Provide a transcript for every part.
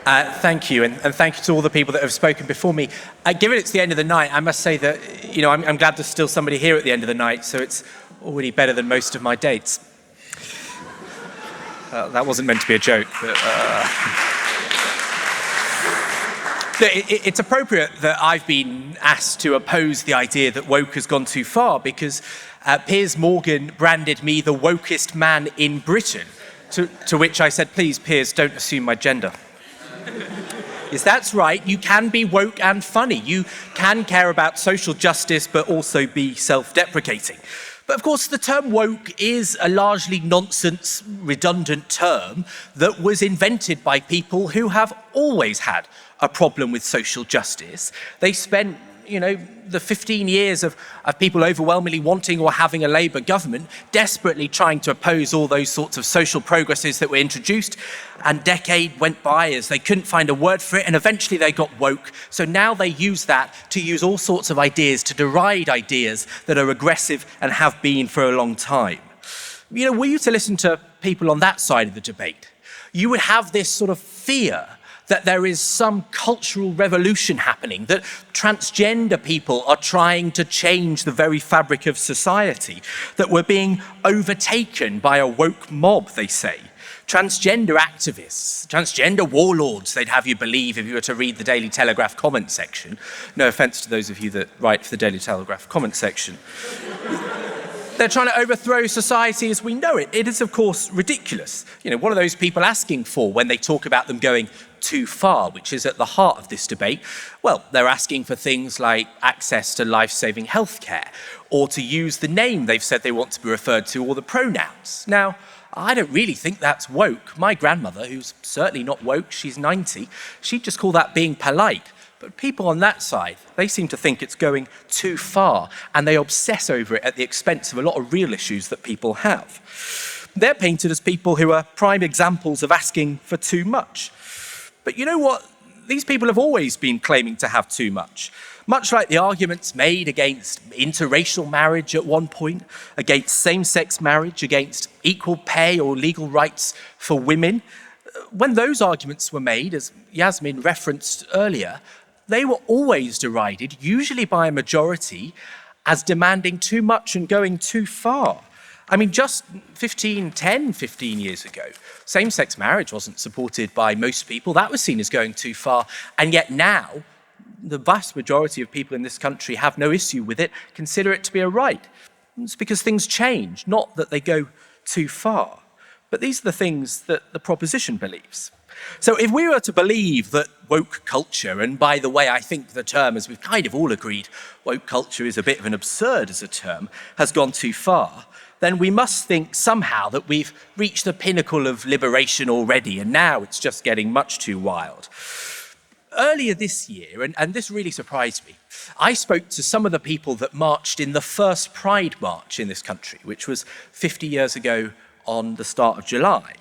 Thank you, and thank you to all the people that have spoken before me. Given it's the end of the night, I must say that, I'm glad there's still somebody here at the end of the night, so it's already better than most of my dates. That wasn't meant to be a joke, but... It's appropriate that I've been asked to oppose the idea that woke has gone too far because Piers Morgan branded me the wokest man in Britain, to which I said, please, Piers, don't assume my gender. Yes, that's right. You can be woke and funny. You can care about social justice, but also be self-deprecating. But of course, the term woke is a largely nonsense, redundant term that was invented by people who have always had a problem with social justice. They spent, the 15 years of people overwhelmingly wanting or having a Labour government, desperately trying to oppose all those sorts of social progresses that were introduced. And decade went by as they couldn't find a word for it, and eventually they got woke. So now they use that to use all sorts of ideas to deride ideas that are aggressive and have been for a long time. Were you to listen to people on that side of the debate, you would have this sort of fear that there is some cultural revolution happening, that transgender people are trying to change the very fabric of society, that we're being overtaken by a woke mob, they say. Transgender activists, transgender warlords, they'd have you believe if you were to read the Daily Telegraph comment section. No offence to those of you that write for the Daily Telegraph comment section. They're trying to overthrow society as we know it. It is, of course, ridiculous. What are those people asking for when they talk about them going too far, which is at the heart of this debate? Well, they're asking for things like access to life-saving healthcare, or to use the name they've said they want to be referred to, or the pronouns. Now, I don't really think that's woke. My grandmother, who's certainly not woke, she's 90, she'd just call that being polite. But people on that side, they seem to think it's going too far, and they obsess over it at the expense of a lot of real issues that people have. They're painted as people who are prime examples of asking for too much. But you know what? These people have always been claiming to have too much. Much like the arguments made against interracial marriage at one point, against same-sex marriage, against equal pay or legal rights for women. When those arguments were made, as Yasmin referenced earlier, they were always derided, usually by a majority, as demanding too much and going too far. I mean, just 15 years ago, same-sex marriage wasn't supported by most people. That was seen as going too far. And yet now, the vast majority of people in this country have no issue with it, consider it to be a right. It's because things change, not that they go too far. But these are the things that the proposition believes. So if we were to believe that woke culture, and by the way, I think the term, as we've kind of all agreed, woke culture is a bit of an absurd as a term, has gone too far, then we must think somehow that we've reached the pinnacle of liberation already, and now it's just getting much too wild. Earlier this year, and this really surprised me, I spoke to some of the people that marched in the first Pride March in this country, which was 50 years ago on the start of July.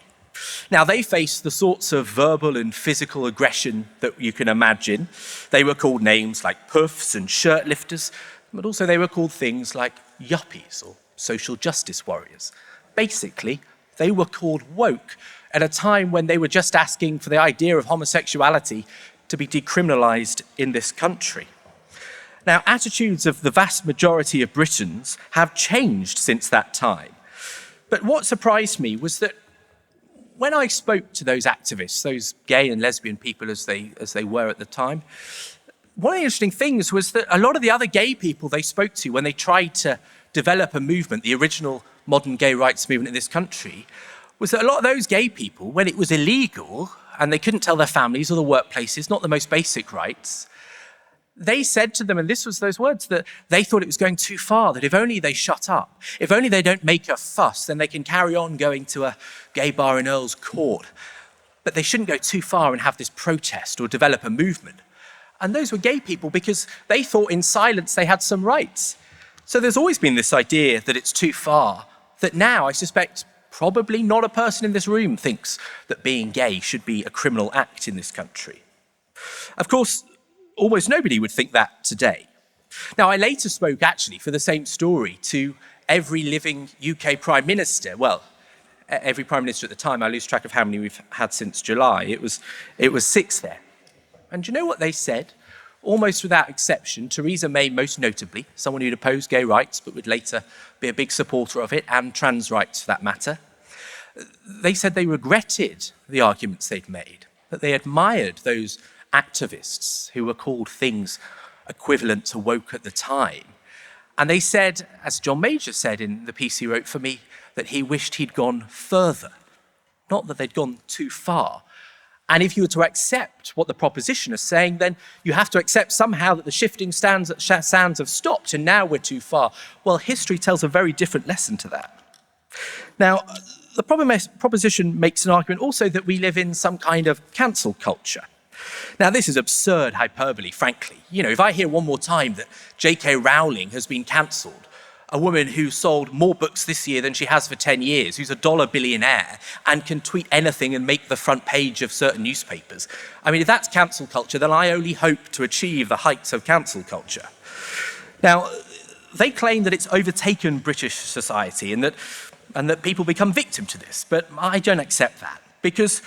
Now, they faced the sorts of verbal and physical aggression that you can imagine. They were called names like puffs and shirt lifters, but also they were called things like yuppies or social justice warriors. Basically, they were called woke at a time when they were just asking for the idea of homosexuality to be decriminalised in this country. Now, attitudes of the vast majority of Britons have changed since that time. But what surprised me was that when I spoke to those activists, those gay and lesbian people as they were at the time, one of the interesting things was that a lot of the other gay people they spoke to when they tried to develop a movement, the original modern gay rights movement in this country, was that a lot of those gay people, when it was illegal and they couldn't tell their families or the workplaces, not the most basic rights, they said to them, and this was those words, that they thought it was going too far, that if only they shut up, if only they don't make a fuss, then they can carry on going to a gay bar in Earl's Court. But they shouldn't go too far and have this protest or develop a movement. And those were gay people because they thought in silence they had some rights. So there's always been this idea that it's too far, that now I suspect probably not a person in this room thinks that being gay should be a criminal act in this country. Of course, almost nobody would think that today. Now, I later spoke actually for the same story to every living UK Prime Minister, well, every prime minister at the time. I lose track of how many we've had since July. It was 6 there. And do you know what they said? Almost without exception, Theresa May most notably, someone who'd opposed gay rights but would later be a big supporter of it, and trans rights for that matter. They said they regretted the arguments they'd made, that they admired those activists who were called things equivalent to woke at the time. And they said, as John Major said in the piece he wrote for me, that he wished he'd gone further, not that they'd gone too far. And if you were to accept what the proposition is saying, then you have to accept somehow that the shifting sounds have stopped and now we're too far. Well, history tells a very different lesson to that. Now, the proposition makes an argument also that we live in some kind of cancel culture. Now, this is absurd hyperbole, frankly. You know, if I hear one more time that J.K. Rowling has been cancelled, a woman who sold more books this year than she has for 10 years, who's a dollar billionaire and can tweet anything and make the front page of certain newspapers. I mean, if that's cancel culture, then I only hope to achieve the heights of cancel culture. Now, they claim that it's overtaken British society and that people become victim to this, but I don't accept that, because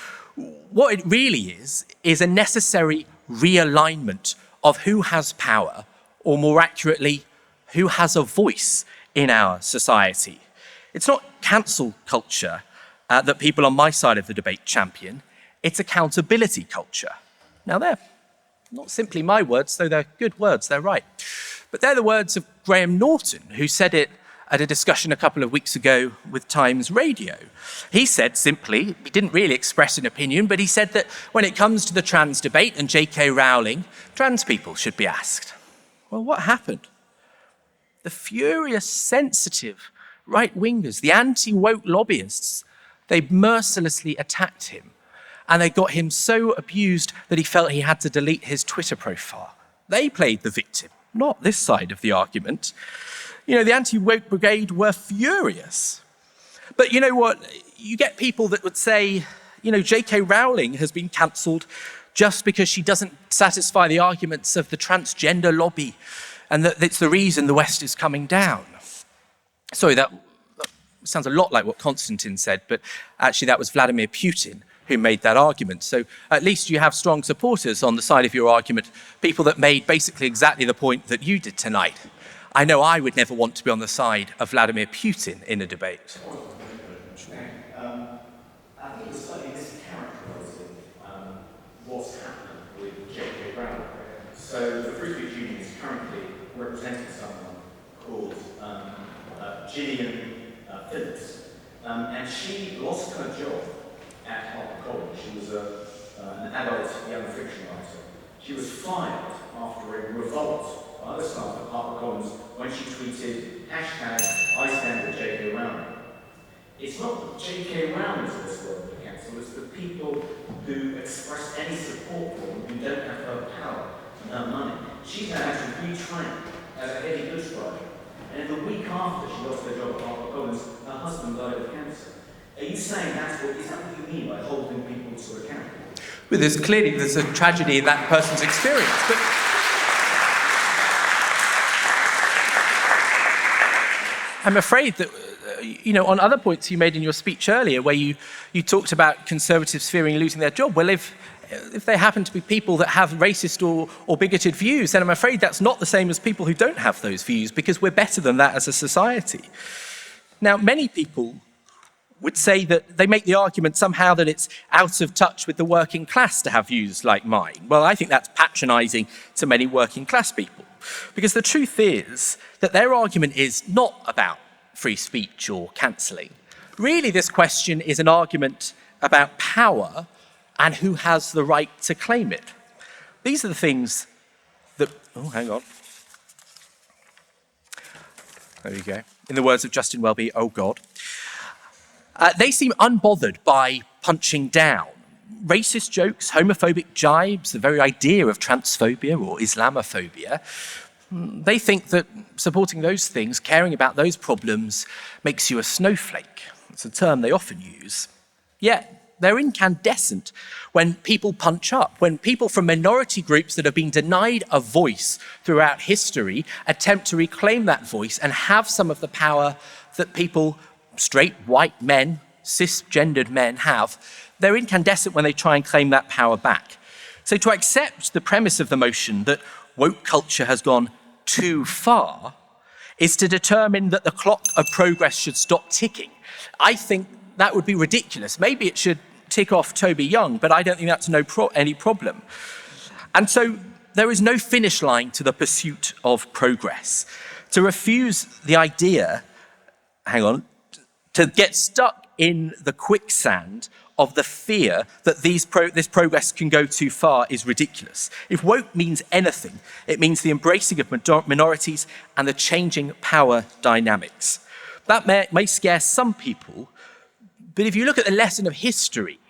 what it really is a necessary realignment of who has power, or more accurately, who has a voice in our society. It's not cancel culture that people on my side of the debate champion, it's accountability culture. Now, they're not simply my words, though they're good words, they're right. But they're the words of Graham Norton, who said it at a discussion a couple of weeks ago with Times Radio. He said simply, he didn't really express an opinion, but he said that when it comes to the trans debate and J.K. Rowling, trans people should be asked. Well, what happened? The furious, sensitive right-wingers, the anti-woke lobbyists, they mercilessly attacked him. And they got him so abused that he felt he had to delete his Twitter profile. They played the victim, not this side of the argument. You know, the anti-woke brigade were furious. But you know what? You get people that would say, you know, J.K. Rowling has been cancelled just because she doesn't satisfy the arguments of the transgender lobby, and that it's the reason the West is coming down. Sorry, that sounds a lot like what Konstantin said, but actually that was Vladimir Putin who made that argument. So at least you have strong supporters on the side of your argument, people that made basically exactly the point that you did tonight. I know I would never want to be on the side of Vladimir Putin in a debate. I think it's slightly mischaracterising what's happened with J.K. Rowling. So the Free Speech Union is currently representing someone called Gillian Phillips, and she lost her job at HarperCollins. She was an adult young fiction writer. She was fired after a revolt by other staff at HarperCollins when she tweeted #I stand with J.K. Rowling. It's not that J.K. Rowling is this world to cancel, it's the people who express any support for them who don't have her power and her money. She's now had to retrain as a heavy goods driver. And in the week after she lost her job at HarperCollins, her husband died of cancer. Are you saying is that what you mean by holding people to account? Well, there's a tragedy in that person's experience, but I'm afraid that, on other points you made in your speech earlier, where you talked about conservatives fearing losing their job, well, if they happen to be people that have racist or bigoted views, then I'm afraid that's not the same as people who don't have those views, because we're better than that as a society. Now, many people would say that they make the argument somehow that it's out of touch with the working class to have views like mine. Well, I think that's patronising to many working class people, because the truth is that their argument is not about free speech or cancelling. Really, this question is an argument about power and who has the right to claim it. These are the things that... Oh, hang on. There you go. In the words of Justin Welby, oh God. They seem unbothered by punching down. Racist jokes, homophobic jibes, the very idea of transphobia or Islamophobia, they think that supporting those things, caring about those problems, makes you a snowflake. It's a term they often use. Yet, they're incandescent when people punch up, when people from minority groups that have been denied a voice throughout history attempt to reclaim that voice and have some of the power that people, straight white men cisgendered men have, they're incandescent when they try and claim that power back. So to accept the premise of the motion that woke culture has gone too far is to determine that the clock of progress should stop ticking. I think that would be ridiculous. Maybe it should tick off Toby Young, but I don't think that's any problem. And so there is no finish line to the pursuit of progress. To refuse the idea, to get stuck in the quicksand of the fear that this progress can go too far is ridiculous. If woke means anything, it means the embracing of minorities and the changing power dynamics. That may scare some people, but if you look at the lesson of history,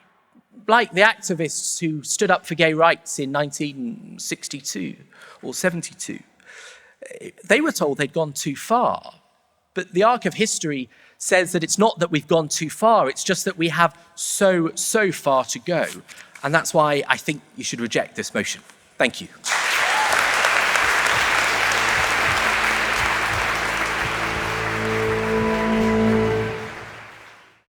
like the activists who stood up for gay rights in 1962 or 72, they were told they'd gone too far. But the arc of history says that it's not that we've gone too far, it's just that we have so far to go. And that's why I think you should reject this motion. Thank you.